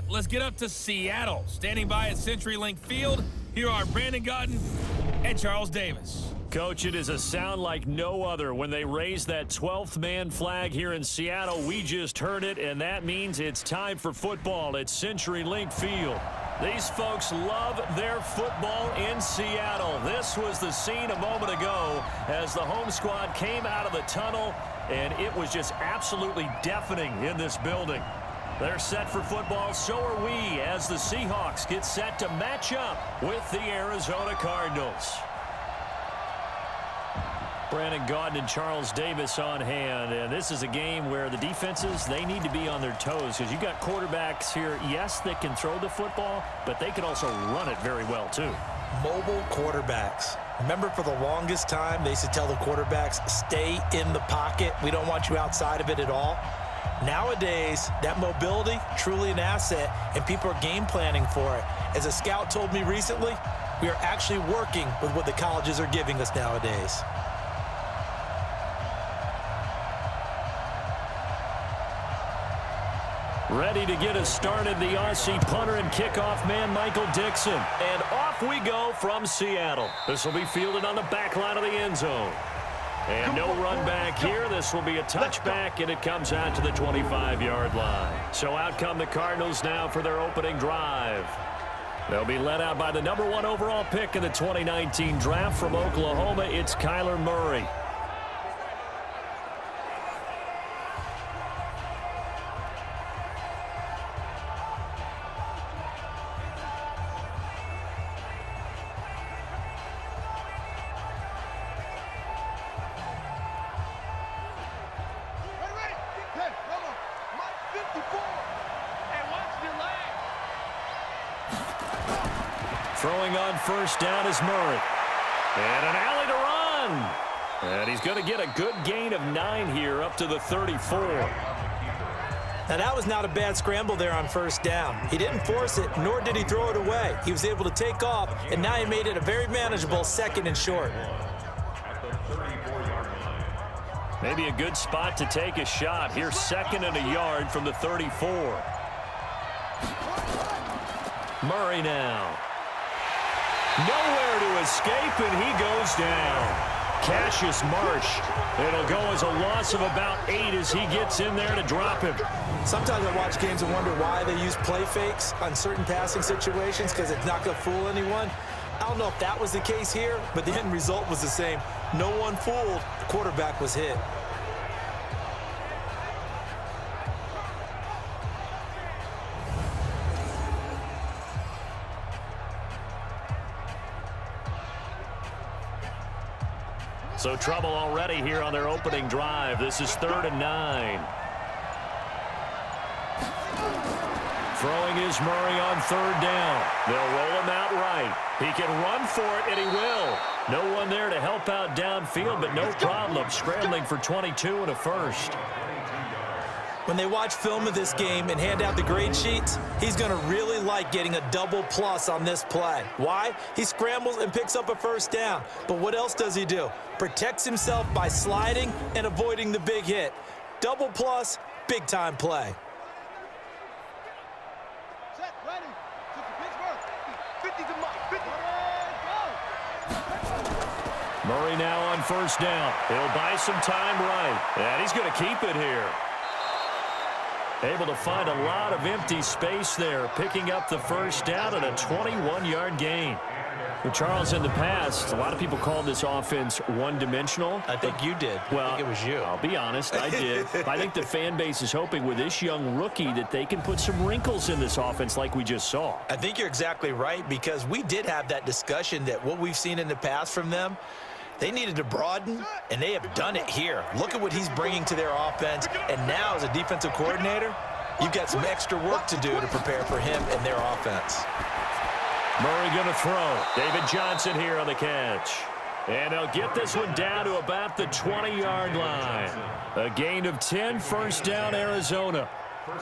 let's get up to Seattle. Standing by at CenturyLink Field, here are Brandon Gaudin and Charles Davis. Coach, it is a sound like no other when they raise that 12th man flag here in Seattle. We just heard it, and that means it's time for football at CenturyLink Field. These folks love their football in Seattle. This was the scene a moment ago as the home squad came out of the tunnel, and it was just absolutely deafening in this building. They're set for football, so are we, as the Seahawks get set to match up with the Arizona Cardinals. Brandon Gaudin and Charles Davis on hand, and this is a game where the defenses, they need to be on their toes because you've got quarterbacks here, yes, that can throw the football, but they can also run it very well too. Mobile quarterbacks. Remember, for the longest time, they used to tell the quarterbacks, stay in the pocket. We don't want you outside of it at all. Nowadays, that mobility, truly an asset, and people are game planning for it. As a scout told me recently, we are actually working with what the colleges are giving us nowadays. Ready to get us started, the Aussie punter and kickoff man, Michael Dixon. And off we go from Seattle. This will be fielded on the back line of the end zone. And no run back here. This will be a touchback, and it comes out to the 25-yard line. So out come the Cardinals now for their opening drive. They'll be led out by the #1 overall pick in the 2019 draft from Oklahoma. It's Kyler Murray. Throwing on first down is Murray. And an alley to run. And he's going to get a good gain of 9 here up to the 34. Now, that was not a bad scramble there on first down. He didn't force it, nor did he throw it away. He was able to take off, and now he made it a very manageable 2nd and short. Maybe a good spot to take a shot. Here's 2nd and a yard from the 34. Murray now. Nowhere to escape, and he goes down. Cassius Marsh. It'll go as a loss of about 8 as he gets in there to drop him. Sometimes I watch games and wonder why they use play fakes on certain passing situations, because it's not going to fool anyone. I don't know if that was the case here, but the end result was the same. No one fooled. The quarterback was hit. So trouble already here on their opening drive. This is 3rd and 9. Throwing is Murray on 3rd down. They'll roll him out right. He can run for it, and he will. No one there to help out downfield, but no problem. Scrambling for 22 and a first. When they watch film of this game and hand out the grade sheets, he's going to really like getting a double plus on this play. Why? He scrambles and picks up a first down. But what else does he do? Protects himself by sliding and avoiding the big hit. Double plus, big-time play. Set, ready. Pittsburgh. 50 to Mike. 50. Go. Murray now on first down. He'll buy some time right. And he's going to keep it here. Able to find a lot of empty space there, picking up the first down and a 21-yard gain. Well, Charles, in the past, a lot of people called this offense one-dimensional. I think you did. Well, I think it was you. I'll be honest, I did. I think the fan base is hoping with this young rookie that they can put some wrinkles in this offense like we just saw. I think you're exactly right, because we did have that discussion that what we've seen in the past from them, they needed to broaden, and they have done it here. Look at what he's bringing to their offense, and now as a defensive coordinator, you've got some extra work to do to prepare for him and their offense. Murray going to throw. David Johnson here on the catch. And they'll get this one down to about the 20-yard line. A gain of 10, first down, Arizona.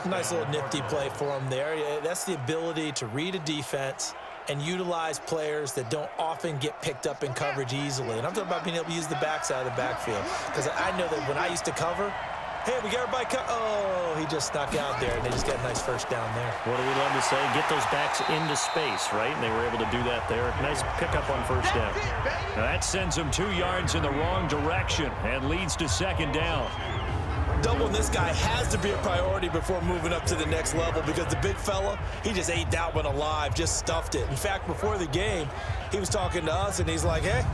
Nice little nifty play for him there. Yeah, that's the ability to read a defense and utilize players that don't often get picked up in coverage easily. And I'm talking about being able to use the backside of the backfield. Because I know that when I used to cover, Hey, we got everybody cut. Oh, he just snuck out there, and they just got a nice first down there. What do we love to say? Get those backs into space, right? And they were able to do that there. Nice pickup on first down. Now that sends them 2 yards in the wrong direction and leads to second down. Doubling this guy has to be a priority before moving up to the next level because the big fella, he just ate that one alive, just stuffed it. In fact, before the game, he was talking to us, and he's like, hey,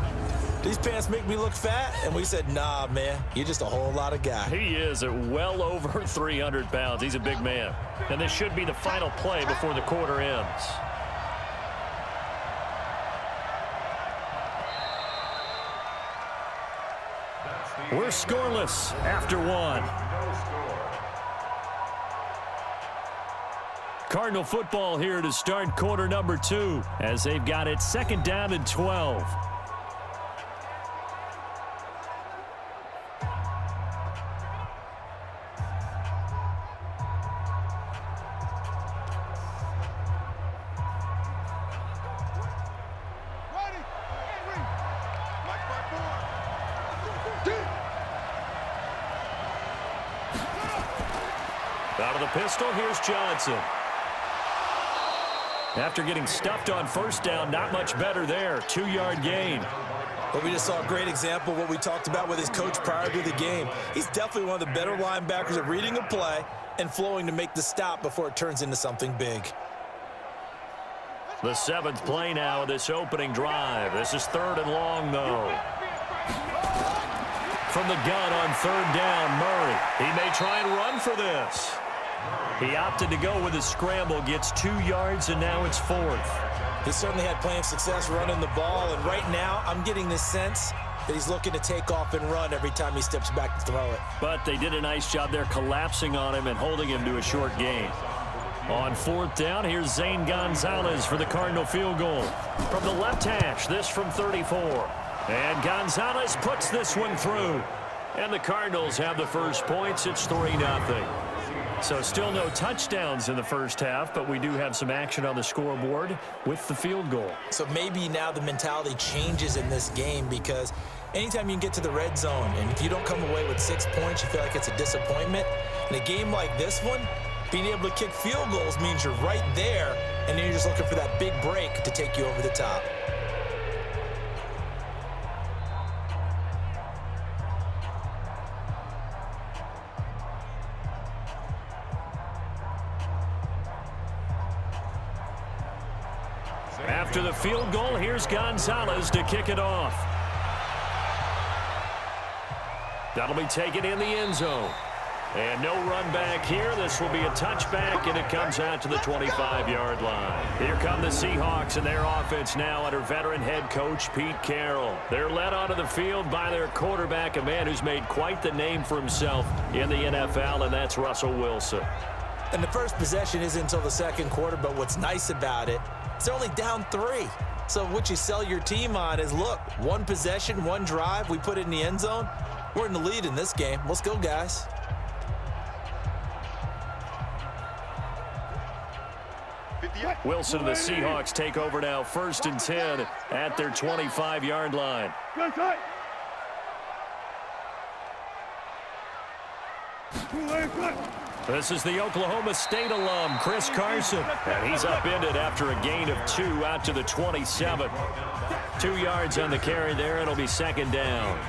these pants make me look fat? And we said, nah, man, you're just a whole lot of guy. He is at well over 300 pounds. He's a big man. And this should be the final play before the quarter ends. We're scoreless after one. Cardinal football here to start quarter number 2 as they've got it second down and 12. Out of the pistol, here's Johnson. After getting stuffed on first down, not much better there. 2-yard gain. But we just saw a great example of what we talked about with his coach prior to the game. He's definitely one of the better linebackers at reading a play and flowing to make the stop before it turns into something big. The 7th play now of this opening drive. This is 3rd and long, though. From the gun on 3rd down, Murray. He may try and run for this. He opted to go with a scramble, gets 2 yards, and now it's 4th. He certainly had plenty of success running the ball, and right now I'm getting this sense that he's looking to take off and run every time he steps back to throw it. But they did a nice job there collapsing on him and holding him to a short gain. On 4th down, here's Zane Gonzalez for the Cardinal field goal. From the left hash, this from 34. And Gonzalez puts this one through. And the Cardinals have the first points. It's 3-0. So still no touchdowns in the first half, but we do have some action on the scoreboard with the field goal. So maybe now the mentality changes in this game because anytime you can get to the red zone, and if you don't come away with 6 points, you feel like it's a disappointment. In a game like this one, being able to kick field goals means you're right there, and then you're just looking for that big break to take you over the top. After the field goal, here's Gonzalez to kick it off. That'll be taken in the end zone. And no run back here. This will be a touchback, and it comes out to the 25-yard line. Here come the Seahawks and their offense now under veteran head coach Pete Carroll. They're led onto the field by their quarterback, a man who's made quite the name for himself in the NFL, and that's Russell Wilson. And the first possession isn't until the second quarter, but what's nice about it, it's only down 3. So what you sell your team on is, look, 1 possession, 1 drive, we put it in the end zone. We're in the lead in this game. Let's go, guys. Wilson and the Seahawks take over now, 1st and 10 at their 25-yard line. This is the Oklahoma State alum, Chris Carson. And he's upended after a gain of 2 out to the 27. 2 yards on the carry there. It'll be second down.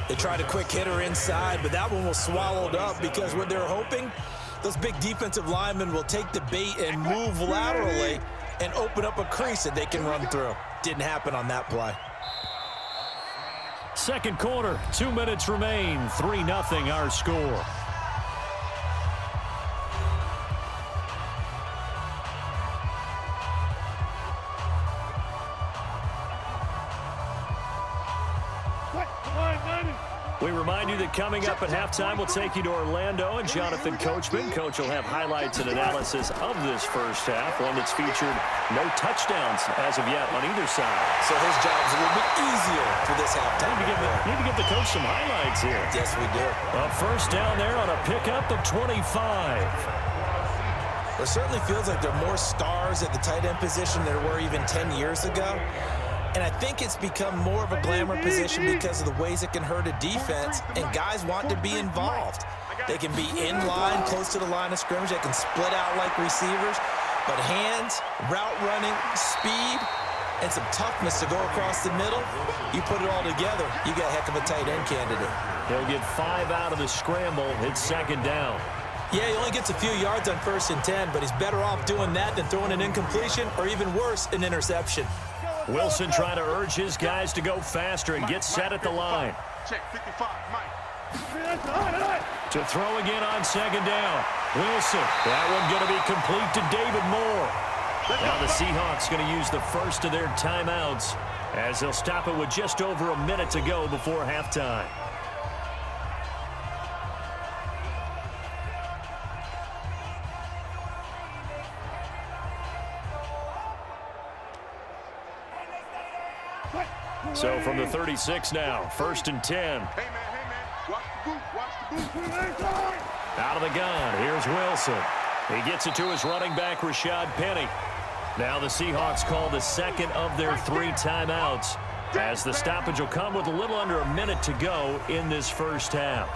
They tried a quick hitter inside, but that one was swallowed up because what they're hoping, those big defensive linemen will take the bait and move laterally and open up a crease that they can run through. Didn't happen on that play. Second quarter, 2 minutes remain. 3-0 our score. We remind you that coming up at halftime, we'll take you to Orlando and Jonathan Coachman. Coach will have highlights and analysis of this first half, one that's featured no touchdowns as of yet on either side. So his job's a little bit easier for this halftime. Need to give the coach some highlights here. Yes, we do. A first down there on a pickup of 25. It certainly feels like there are more stars at the tight end position than there were even 10 years ago. And I think it's become more of a glamour position because of the ways it can hurt a defense, and guys want to be involved. They can be in line, close to the line of scrimmage. They can split out like receivers. But hands, route running, speed, and some toughness to go across the middle, you put it all together, you got a heck of a tight end candidate. He'll get 5 out of the scramble. It's second down. Yeah, he only gets a few yards on 1st and 10, but he's better off doing that than throwing an incompletion or even worse, an interception. Wilson trying to urge his guys to go faster and get set at the line. Check 55, Mike. To throw again on second down. Wilson, that one going to be complete to David Moore. Now the Seahawks going to use the first of their timeouts as they'll stop it with just over a minute to go before halftime. So from the 36 now, 1st and 10. Hey, man, watch the boot. Out of the gun, here's Wilson. He gets it to his running back, Rashad Penny. Now the Seahawks call the second of their 3 timeouts as the stoppage will come with a little under a minute to go in this first half.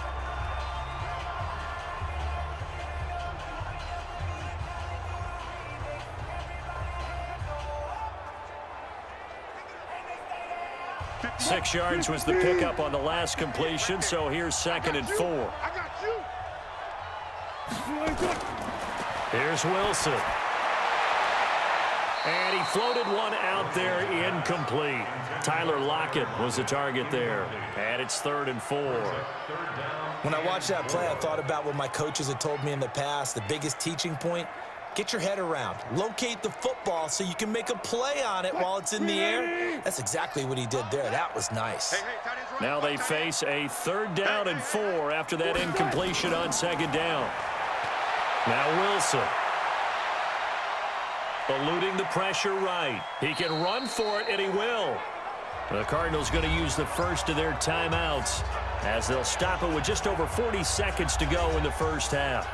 Six yards was the pickup on the last completion, so here's 2nd and 4. I got you. Here's Wilson. And he floated one out there, incomplete. Tyler Lockett was the target there. And it's 3rd and 4. When I watched that play, I thought about what my coaches had told me in the past. The biggest teaching point, get your head around. Locate the football so you can make a play on it while it's in the air. That's exactly what he did there. That was nice. Now they face a 3rd down and 4 after that incompletion on 2nd down. Now Wilson. Eluding the pressure right. He can run for it, and he will. The Cardinals going to use the first of their timeouts as they'll stop it with just over 40 seconds to go in the first half.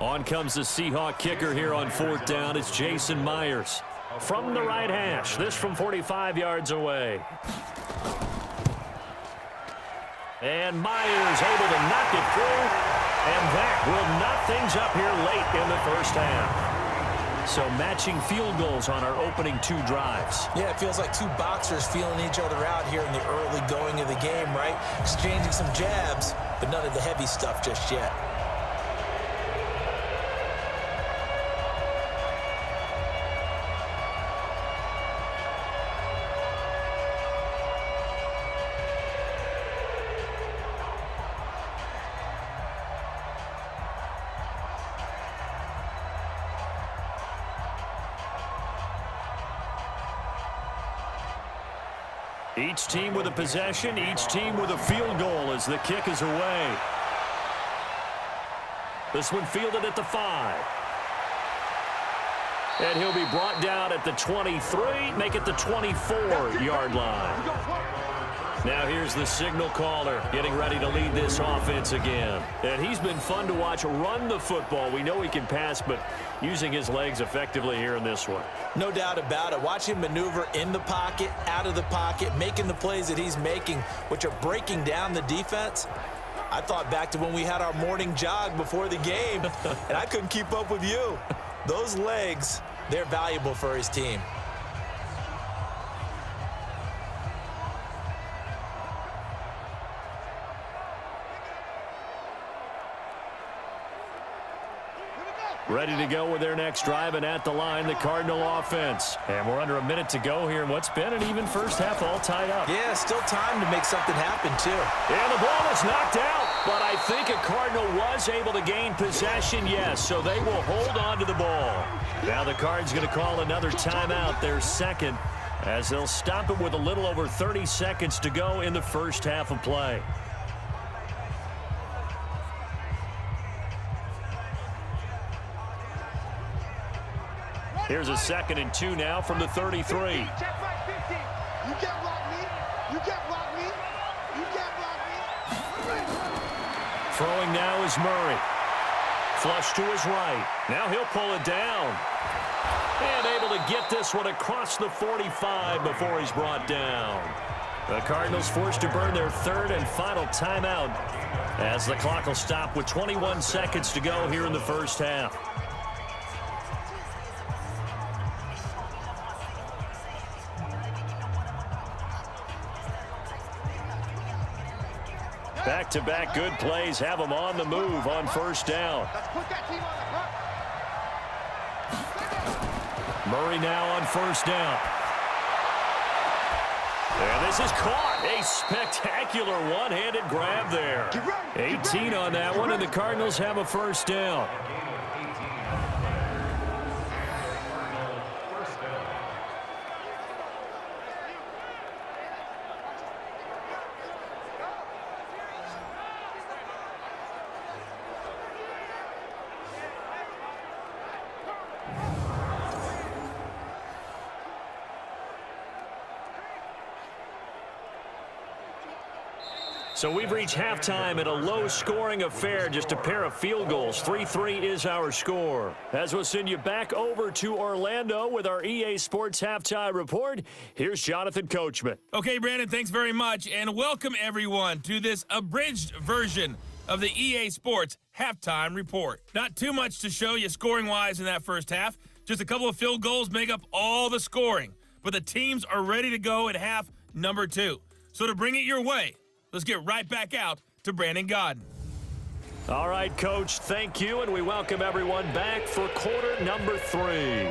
On comes the Seahawk kicker here on 4th down. It's Jason Myers. From the right hash, this from 45 yards away. And Myers able to knock it through, and that will knock things up here late in the first half. So matching field goals on our opening 2 drives. Yeah, it feels like 2 boxers feeling each other out here in the early going of the game, right? Exchanging some jabs, but none of the heavy stuff just yet. Each team with a possession, each team with a field goal as the kick is away. This one fielded at the 5. And he'll be brought down at the 23, make it the 24-yard line. Now here's the signal caller getting ready to lead this offense again. And he's been fun to watch run the football. We know he can pass, but using his legs effectively here in this one. No doubt about it. Watch him maneuver in the pocket, out of the pocket, making the plays that he's making, which are breaking down the defense. I thought back to when we had our morning jog before the game, and I couldn't keep up with you. Those legs, they're valuable for his team. Ready to go with their next drive, and at the line, the Cardinal offense. And we're under a minute to go here in what's been an even first half, all tied up. Yeah, still time to make something happen, too. And the ball is knocked out, but I think a Cardinal was able to gain possession, yes, so they will hold on to the ball. Now the Cards going to call another timeout, their second, as they'll stop it with a little over 30 seconds to go in the first half of play. Here's a 2nd and 2 now from the 33. Check right 50. You can't block me. You can't block me. You can't block me. Throwing now is Murray. Flush to his right. Now he'll pull it down. And able to get this one across the 45 before he's brought down. The Cardinals forced to burn their third and final timeout as the clock will stop with 21 seconds to go here in the first half. Back-to-back good plays have them on the move on first down. Let's put that team on the clock. Murray now on first down. And this is caught. A spectacular one-handed grab there. 18 on that one, and the Cardinals have a first down. So we've reached halftime in a low-scoring affair, just a pair of field goals. 3-3 is our score. As we'll send you back over to Orlando with our EA Sports Halftime Report, here's Jonathan Coachman. Okay, Brandon, thanks very much, and welcome everyone to this abridged version of the EA Sports Halftime Report. Not too much to show you scoring-wise in that first half. Just a couple of field goals make up all the scoring. But the teams are ready to go at half number 2. So to bring it your way, let's get right back out to Brandon Gaudin. All right, Coach, thank you, and we welcome everyone back for quarter number 3.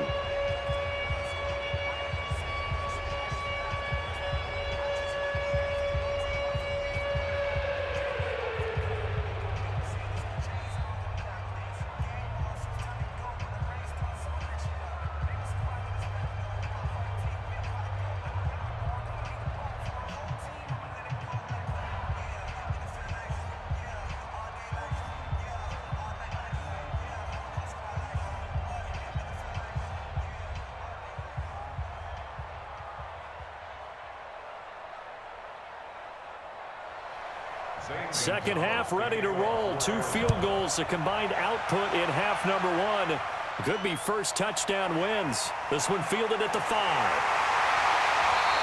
Second half ready to roll. 2 field goals, a combined output in half number 1. Could be first touchdown wins. This one fielded at the 5.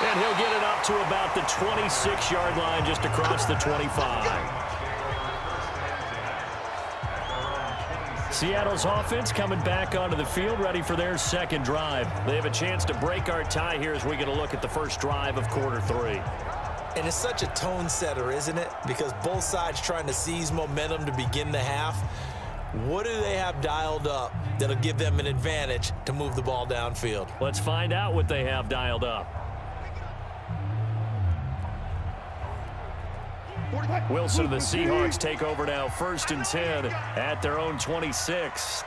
And he'll get it up to about the 26-yard line, just across the 25. Seattle's offense coming back onto the field, ready for their second drive. They have a chance to break our tie here as we get a look at the first drive of quarter 3. And it's such a tone setter, isn't it? Because both sides trying to seize momentum to begin the half. What do they have dialed up that'll give them an advantage to move the ball downfield? Let's find out what they have dialed up. Wilson and the Seahawks take over now, 1st and 10 at their own 26.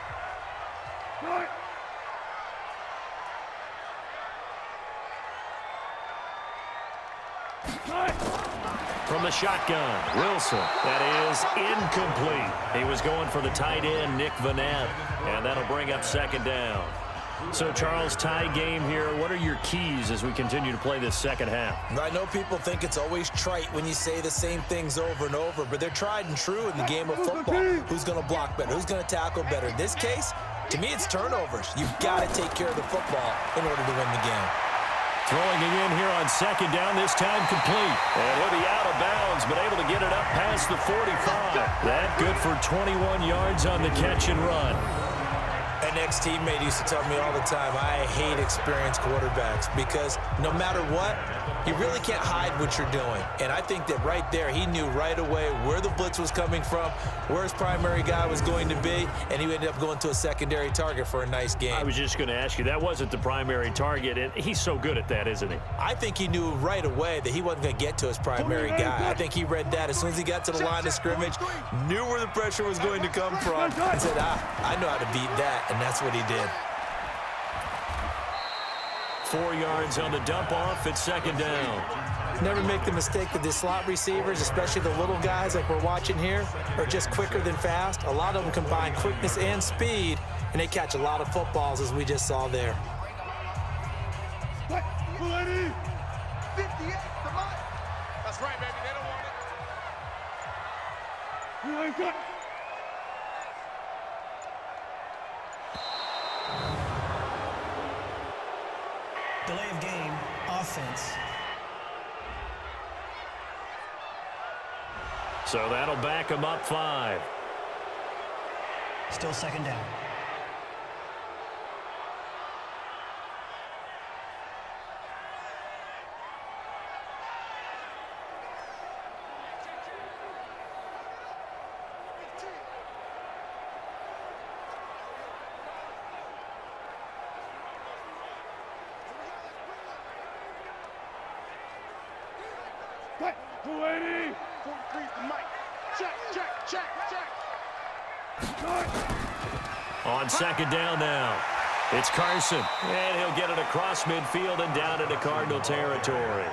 From the shotgun, Wilson. That is incomplete. He was going for the tight end, Nick Vanette, and that'll bring up second down. So, Charles, tie game here. What are your keys as we continue to play this second half? I know people think it's always trite when you say the same things over and over, but they're tried and true in the game of football. Who's going to block better? Who's going to tackle better? In this case, to me, it's turnovers. You've got to take care of the football in order to win the game. Throwing it in here on second down, this time complete. And he'll be out of bounds, but able to get it up past the 45. That good for 21 yards on the catch and run. An ex-teammate used to tell me all the time, I hate experienced quarterbacks because no matter what, you really can't hide what you're doing. And I think that right there, he knew right away where the blitz was coming from, where his primary guy was going to be, and he ended up going to a secondary target for a nice game. I was just going to ask you, that wasn't the primary target, and he's so good at that, isn't he? I think he knew right away that he wasn't going to get to his primary guy. I think he read that as soon as he got to the line of scrimmage, knew where the pressure was going to come from, and said, I know how to beat that, and that's what he did. 4 yards on the dump off at second down. Never make the mistake that the slot receivers, especially the little guys like we're watching here, are just quicker than fast. A lot of them combine quickness and speed, and they catch a lot of footballs, as we just saw there. 58, come on. That's right, baby. They don't want it. play of game, offense. So that'll back him up 5. Still second down. Back, 280. 43 the mic. Check. On second down now, it's Carson. And he'll get it across midfield and down into Cardinal territory.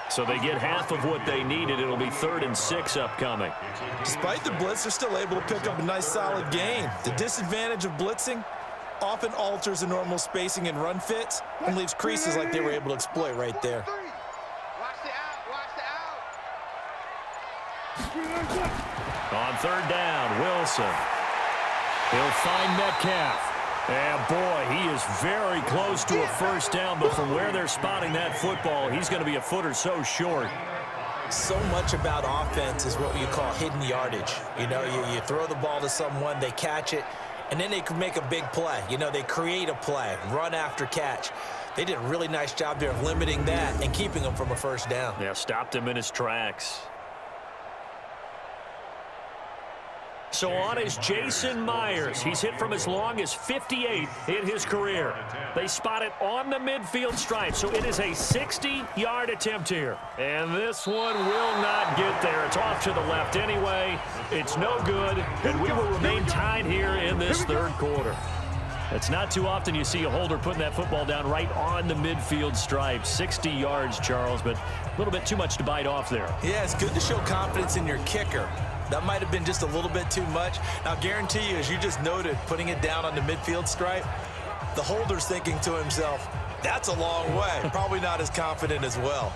So they get half of what they needed. It'll be 3rd and 6 upcoming. Despite the blitz, they're still able to pick up a nice, solid gain. The disadvantage of blitzing often alters the normal spacing and run fits and leaves creases like they were able to exploit right there. Watch the out. On 3rd down, Wilson. He'll find Metcalf. And boy, he is very close to a first down, but from where they're spotting that football, he's going to be a foot or so short. So much about offense is what you call hidden yardage. You know, you throw the ball to someone, they catch it, and then they can make a big play. You know, they create a play, run after catch. They did a really nice job there of limiting that and keeping him from a first down. Yeah, stopped him in his tracks. So on is Jason Myers. He's hit from as long as 58 in his career. They spot it on the midfield stripe, so it is a 60-yard attempt here. And this one will not get there. It's off to the left anyway. It's no good, and we will remain tied here in this 3rd quarter. It's not too often you see a holder putting that football down right on the midfield stripe. 60 yards, Charles, but a little bit too much to bite off there. Yeah, it's good to show confidence in your kicker. That might have been just a little bit too much. Now, guarantee you, as you just noted, putting it down on the midfield stripe, the holder's thinking to himself, that's a long way. Probably not as confident as well.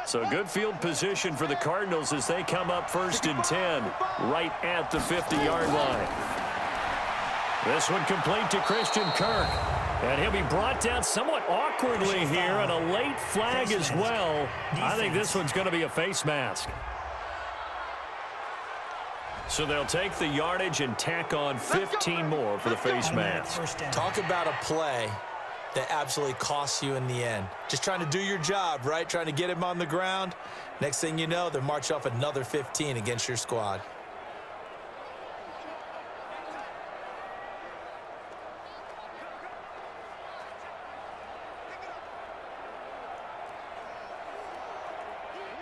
So good field position for the Cardinals as they come up 1st and 10, right at the 50-yard line. This one complete to Christian Kirk. And he'll be brought down somewhat awkwardly here, and a late flag as well. I think this one's going to be a face mask. So they'll take the yardage and tack on 15 more for the face mask. Talk about a play that absolutely costs you in the end. Just trying to do your job, right? Trying to get him on the ground. Next thing you know, they're marching off another 15 against your squad.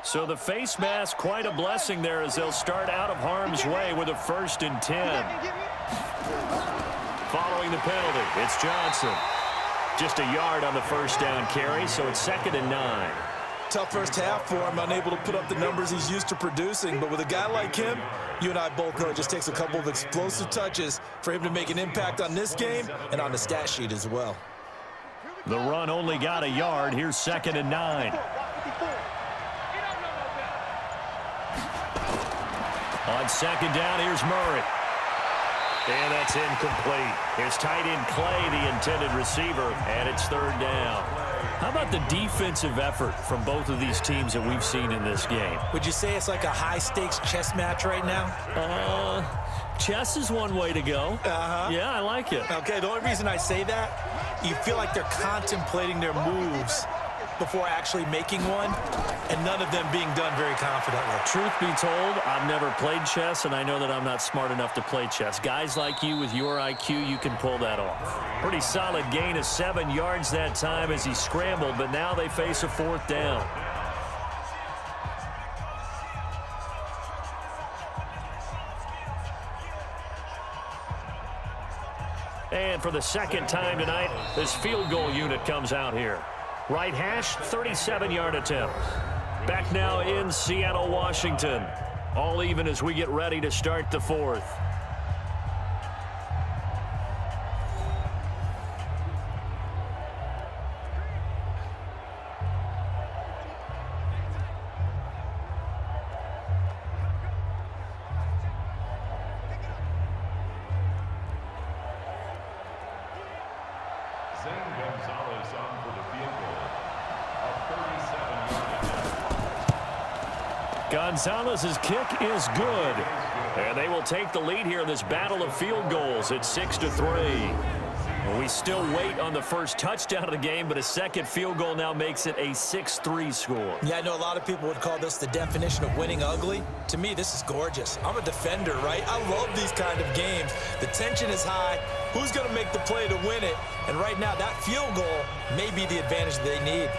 So the face mask, quite a blessing there as they'll start out of harm's way with a 1st and 10. Following the penalty, it's Johnson. Just a yard on the first down carry, so it's 2nd and 9. Tough first half for him, unable to put up the numbers he's used to producing. But with a guy like him, you and I both know it just takes a couple of explosive touches for him to make an impact on this game and on the stat sheet as well. The run only got a yard. Here's 2nd and 9. On 2nd down, here's Murray. And that's incomplete. It's tight end Clay, the intended receiver, and it's 3rd down. How about the defensive effort from both of these teams that we've seen in this game? Would you say it's like a high-stakes chess match right now? Chess is one way to go. Yeah, I like it. Okay, the only reason I say that, you feel like they're contemplating their moves before actually making one, and none of them being done very confidently. Truth be told, I've never played chess, and I know that I'm not smart enough to play chess. Guys like you with your IQ, you can pull that off. Pretty solid gain of 7 yards that time as he scrambled, but now they face a 4th down. And for the 2nd time tonight, this field goal unit comes out here. Right hash, 37-yard attempt. Back now in Seattle, Washington. All even as we get ready to start the 4th. Gonzalez's kick is good. And they will take the lead here in this battle of field goals at 6-3. We still wait on the first touchdown of the game, but a second field goal now makes it a 6-3 score. Yeah, I know a lot of people would call this the definition of winning ugly. To me, this is gorgeous. I'm a defender, right? I love these kind of games. The tension is high. Who's going to make the play to win it? And right now, that field goal may be the advantage they need.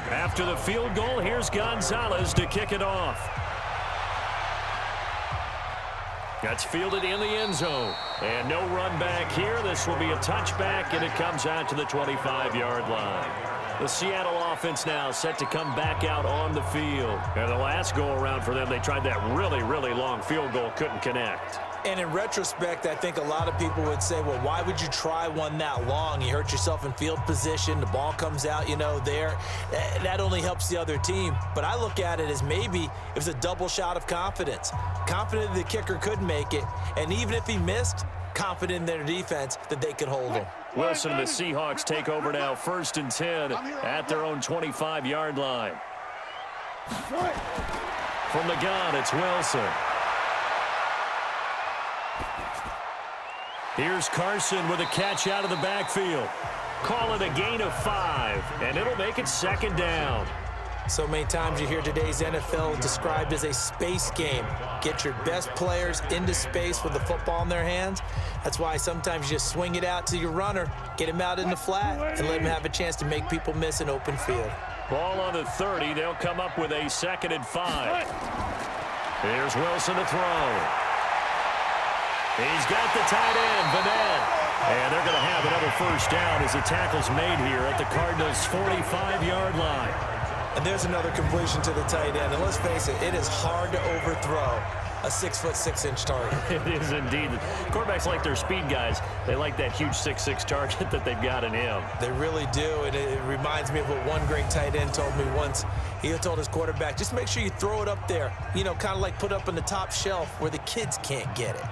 After the field goal, here's Gonzalez to kick it off. That's fielded in the end zone. And no run back here. This will be a touchback, and it comes out to the 25-yard line. The Seattle offense now set to come back out on the field. And the last go-around for them, they tried that really, really long field goal, couldn't connect. And in retrospect, I think a lot of people would say, well, why would you try one that long? You hurt yourself in field position. The ball comes out, there. That only helps the other team. But I look at it as maybe it was a double shot of confidence. Confident the kicker could make it. And even if he missed, confident in their defense that they could hold him. Wilson and the Seahawks take over now, 1st and 10 at their own 25-yard line. From the gun, it's Wilson. Here's Carson with a catch out of the backfield. Call it a gain of 5, and it'll make it 2nd down. So many times you hear today's NFL described as a space game. Get your best players into space with the football in their hands. That's why sometimes you just swing it out to your runner, get him out in the flat, and let him have a chance to make people miss an open field. Ball on the 30. They'll come up with a 2nd and 5. Here's Wilson to throw. He's got the tight end, Vanette. And they're going to have another 1st down as the tackle's made here at the Cardinals' 45-yard line. And there's another completion to the tight end. And let's face it, it is hard to overthrow a 6'6" target. It is indeed. Quarterbacks like their speed guys. They like that huge 6'6" target that they've got in him. They really do, and it reminds me of what one great tight end told me once. He told his quarterback, just make sure you throw it up there, kind of like put up on the top shelf where the kids can't get it.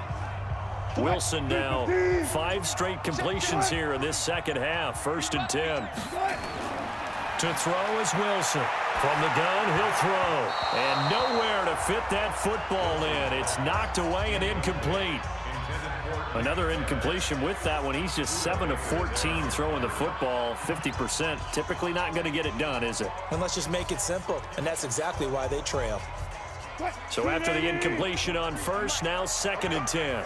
Wilson now 5 straight completions here in this second half. 1st and 10. To throw is Wilson. From the gun, he'll throw. And nowhere to fit that football in. It's knocked away and incomplete. Another incompletion with that one. He's just 7 of 14 throwing the football. 50%. Typically not going to get it done, is it? And let's just make it simple. And that's exactly why they trail. So after the incompletion on 1st, now 2nd and 10.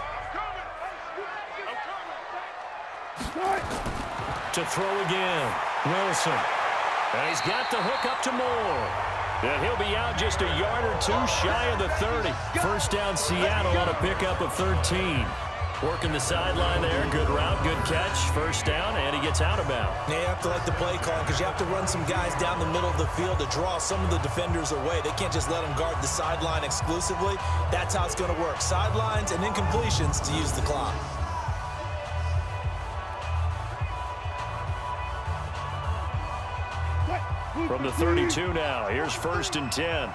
To throw again, Wilson. And he's got the hook up to Moore. And he'll be out just a yard or 2 shy of the 30. 1st down Seattle on a pickup of 13. Working the sideline there. Good route, good catch. 1st down, and he gets out of bounds. Now you have to like the play call because you have to run some guys down the middle of the field to draw some of the defenders away. They can't just let them guard the sideline exclusively. That's how it's going to work. Sidelines and incompletions to use the clock. From the 32 now, here's 1st and 10.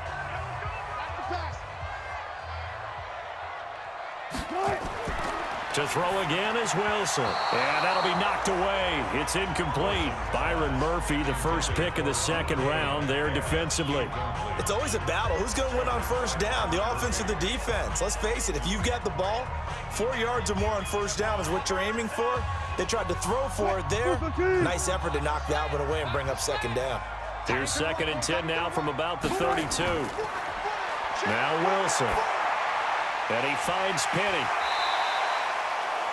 To throw again is Wilson. And that'll be knocked away. It's incomplete. Byron Murphy, the first pick of the 2nd round there defensively. It's always a battle. Who's going to win on 1st down, the offense or the defense? Let's face it, if you've got the ball, 4 yards or more on 1st down is what you're aiming for. They tried to throw for it there. Nice effort to knock that one away and bring up 2nd down. Here's 2nd and 10 now from about the 32. Now Wilson. And he finds Penny.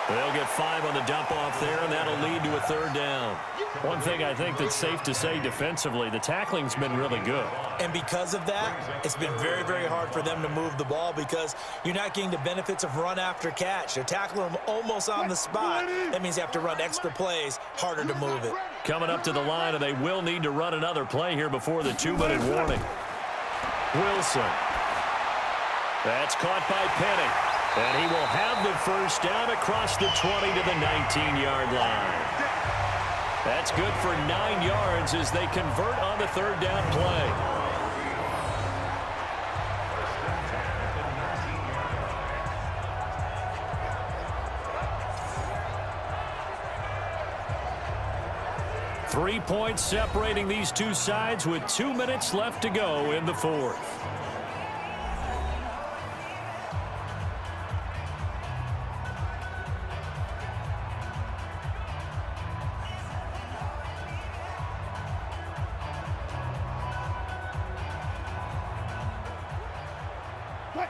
They'll get 5 on the dump off there, and that'll lead to a 3rd down. One thing I think that's safe to say defensively, the tackling's been really good. And because of that, it's been very, very hard for them to move the ball because you're not getting the benefits of run after catch. They're tackling them almost on the spot. That means they have to run extra plays, harder to move it. Coming up to the line, and they will need to run another play here before the 2-minute warning. Wilson. That's caught by Penny. And he will have the 1st down across the 20 to the 19-yard line. That's good for 9 yards as they convert on the 3rd down play. 3 points separating these two sides with 2 minutes left to go in the fourth.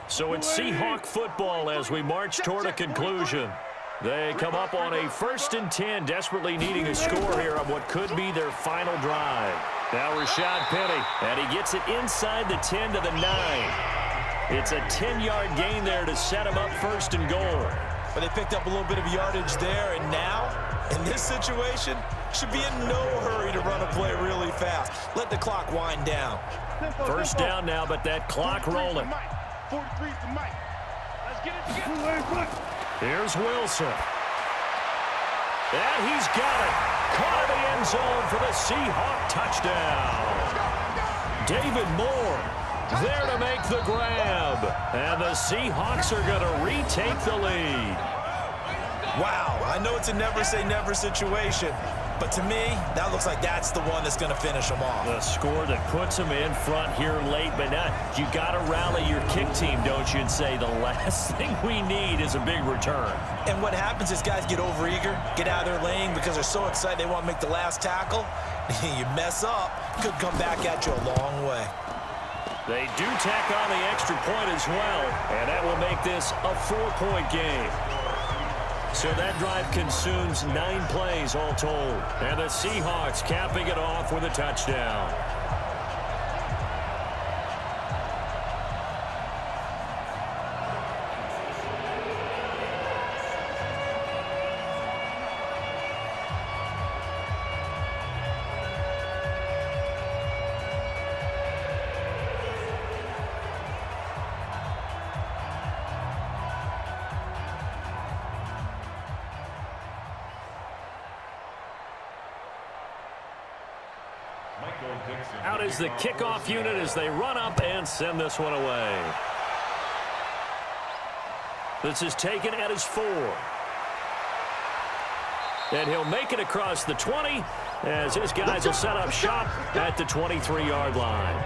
So it's Seahawk football as we march toward a conclusion. They come up on a 1st and 10, desperately needing a score here on what could be their final drive. Now Rashad Penny, and he gets it inside the 10 to the 9. It's a 10-yard gain there to set him up 1st and goal. But they picked up a little bit of yardage there, and now, in this situation, should be in no hurry to run a play really fast. Let the clock wind down. 1st down now, but that clock rolling. 43 to Mike. Let's get it together. Here's Wilson. And he's got it. Caught in the end zone for the Seahawk touchdown. David Moore there to make the grab. And the Seahawks are going to retake the lead. Wow, I know it's a never-say-never situation, but to me, that looks like that's the one that's going to finish them off. The score that puts them in front here late, but not. You got to rally your kick team, don't you, and say the last thing we need is a big return. And what happens is guys get overeager, get out of their lane because they're so excited they want to make the last tackle. You mess up, could come back at you a long way. They do tack on the extra point as well, and that will make this a 4-point game. So that drive consumes 9 plays all told. And the Seahawks capping it off with a touchdown. Out is the kickoff unit as they run up and send this one away. This is taken at his 4. And he'll make it across the 20 as his guys will set up shop at the 23-yard line.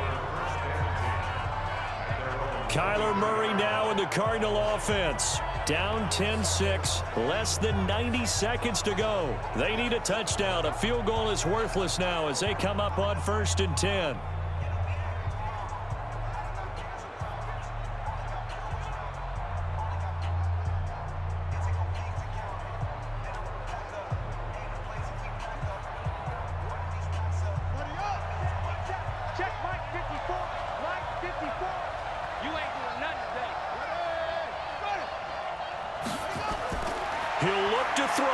Kyler Murray now in the Cardinal offense. Down 10-6, less than 90 seconds to go. They need a touchdown. A field goal is worthless now as they come up on 1st and 10. Check Mike 54. Mike 54. You ain't doing nothing today. He'll look to throw.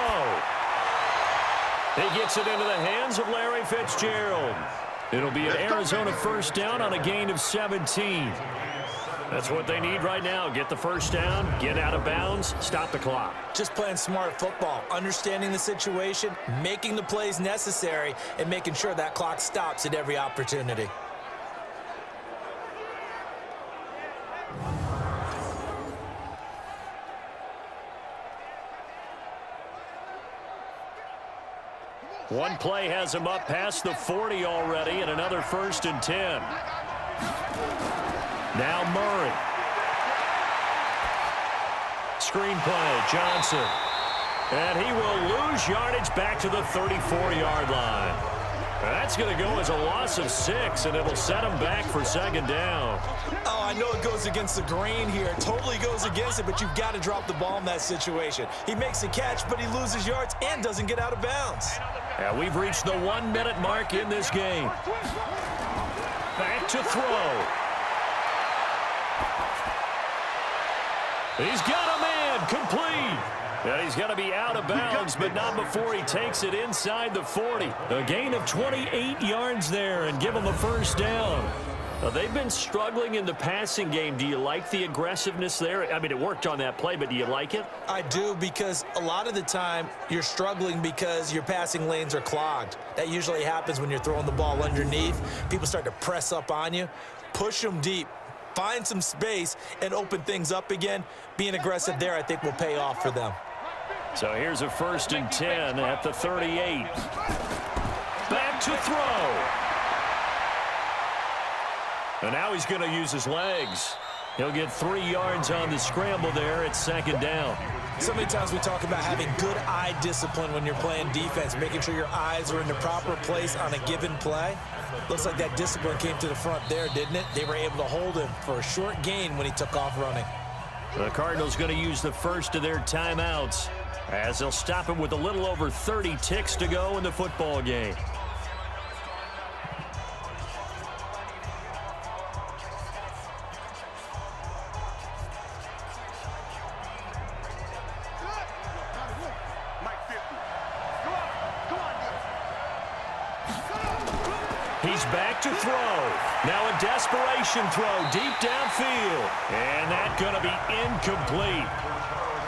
He gets it into the hands of Larry Fitzgerald. It'll be an Arizona 1st down on a gain of 17. That's what they need right now. Get the 1st down, get out of bounds, stop the clock. Just playing smart football, understanding the situation, making the plays necessary, and making sure that clock stops at every opportunity. One play has him up past the 40 already, and another 1st and 10. Now Murray. Screen play, Johnson. And he will lose yardage back to the 34-yard line. That's going to go as a loss of 6, and it'll set him back for 2nd down. Oh, I know it goes against the grain here. It totally goes against it, but you've got to drop the ball in that situation. He makes a catch, but he loses yards and doesn't get out of bounds. And we've reached the 1-minute mark in this game. Back to throw. He's got a man complete. And he's going to be out of bounds, but not before he takes it inside the 40. A gain of 28 yards there and give him a 1st down. Now, they've been struggling in the passing game. Do you like the aggressiveness there? I mean, it worked on that play, but do you like it? I do, because a lot of the time you're struggling because your passing lanes are clogged. That usually happens when you're throwing the ball underneath. People start to press up on you. Push them deep. Find some space and open things up again. Being aggressive there, I think, will pay off for them. So here's a 1st and 10 at the 38. Back back to throw. And now he's going to use his legs. He'll get 3 yards on the scramble there at second down. So many times we talk about having good eye discipline when you're playing defense, making sure your eyes are in the proper place on a given play. Looks like that discipline came to the front there, didn't it? They were able to hold him for a short gain when he took off running. The Cardinals going to use the first of their timeouts as they'll stop him with a little over 30 ticks to go in the football game. He's back to throw. Now a desperation throw deep downfield. And that's going to be incomplete.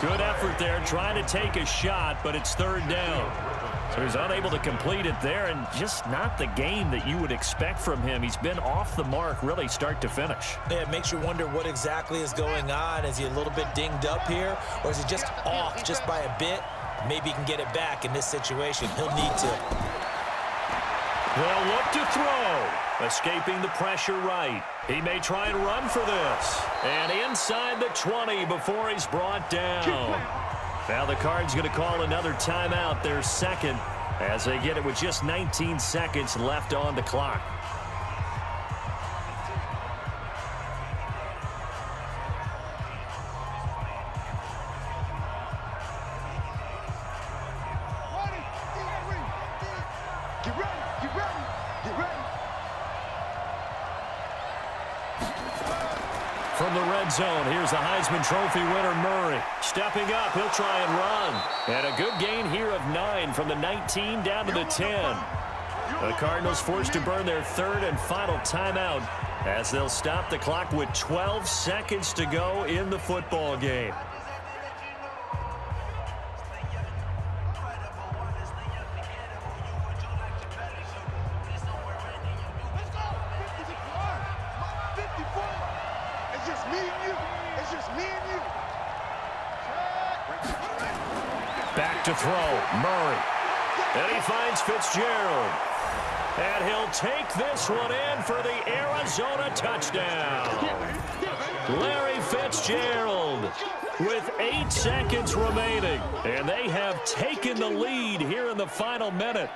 Good effort there trying to take a shot, but it's third down. So he's unable to complete it there, and just not the game that you would expect from him. He's been off the mark really start to finish. Yeah, it makes you wonder what exactly is going on. Is he a little bit dinged up here, or is he just off just by a bit? Maybe he can get it back in this situation. He'll need to. They'll look to throw. Escaping the pressure right. He may try and run for this. And inside the 20 before he's brought down. Now the Cards going to call another timeout, their second, as they get it with just 19 seconds left on the clock. From the red zone, here's the Heisman Trophy winner, Murray. Stepping up, he'll try and run. And a good gain here of 9 from the 19 down to the 10. The Cardinals forced to burn their third and final timeout as they'll stop the clock with 12 seconds to go in the football game. Back to throw, Murray. And he finds Fitzgerald. And he'll take this one in for the Arizona touchdown. Larry Fitzgerald with 8 seconds remaining. And they have taken the lead here in the final minute.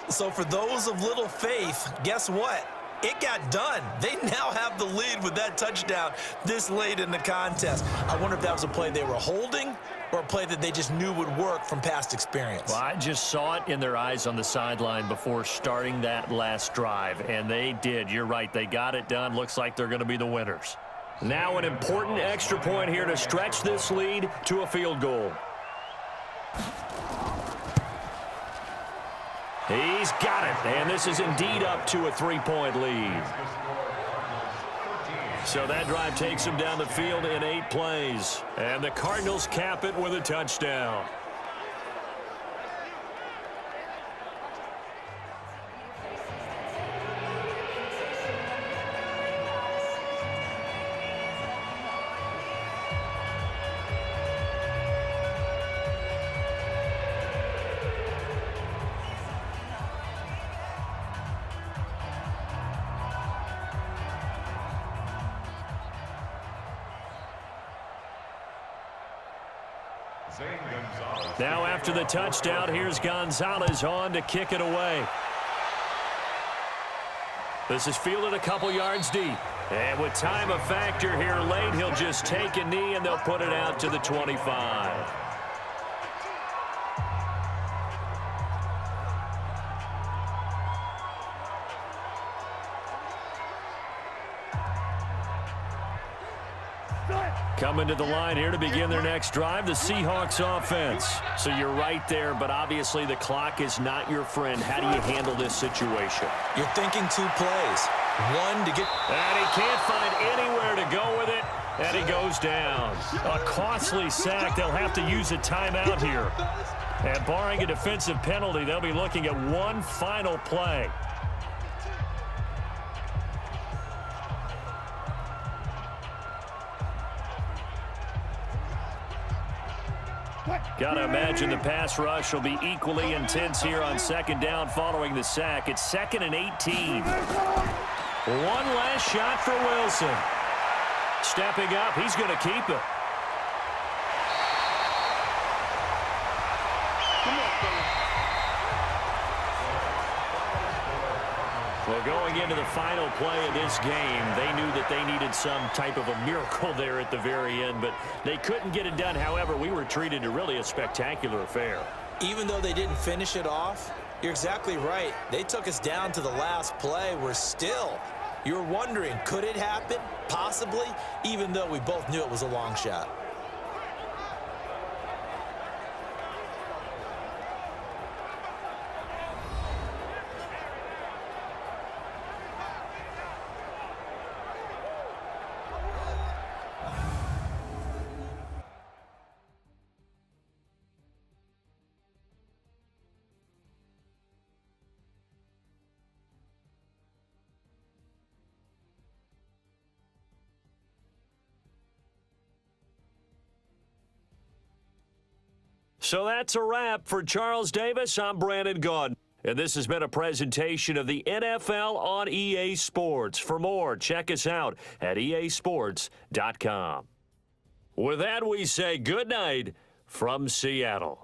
So for those of little faith, guess what? It got done. They now have the lead with that touchdown this late in the contest. I wonder if that was a play they were holding or a play that they just knew would work from past experience. Well, I just saw it in their eyes on the sideline before starting that last drive, and they did. You're right. They got it done. Looks like they're going to be the winners. Now an important extra point here to stretch this lead to a field goal. He's got it, and this is indeed up to a 3-point lead. So that drive takes him down the field in 8 plays, and the Cardinals cap it with a touchdown. Now after the touchdown, here's Gonzalez on to kick it away. This is fielded a couple yards deep. And with time a factor here late, he'll just take a knee and they'll put it out to the 25. Coming to the line here to begin their next drive, the Seahawks offense. So you're right there, but obviously the clock is not your friend. How do you handle this situation? You're thinking 2 plays. One to get... And he can't find anywhere to go with it, and he goes down. A costly sack. They'll have to use a timeout here. And barring a defensive penalty, they'll be looking at one final play. Gotta imagine the pass rush will be equally intense here on second down following the sack. It's 2nd and 18. One last shot for Wilson. Stepping up, he's going to keep it. Well, going into the final play of this game, they knew that they needed some type of a miracle there at the very end, but they couldn't get it done. However, we were treated to really a spectacular affair. Even though they didn't finish it off, you're exactly right. They took us down to the last play. We're still, you're wondering, could it happen? Possibly, even though we both knew it was a long shot. So that's a wrap for Charles Davis. I'm Brandon Gaudin. And this has been a presentation of the NFL on EA Sports. For more, check us out at easports.com. With that, we say good night from Seattle.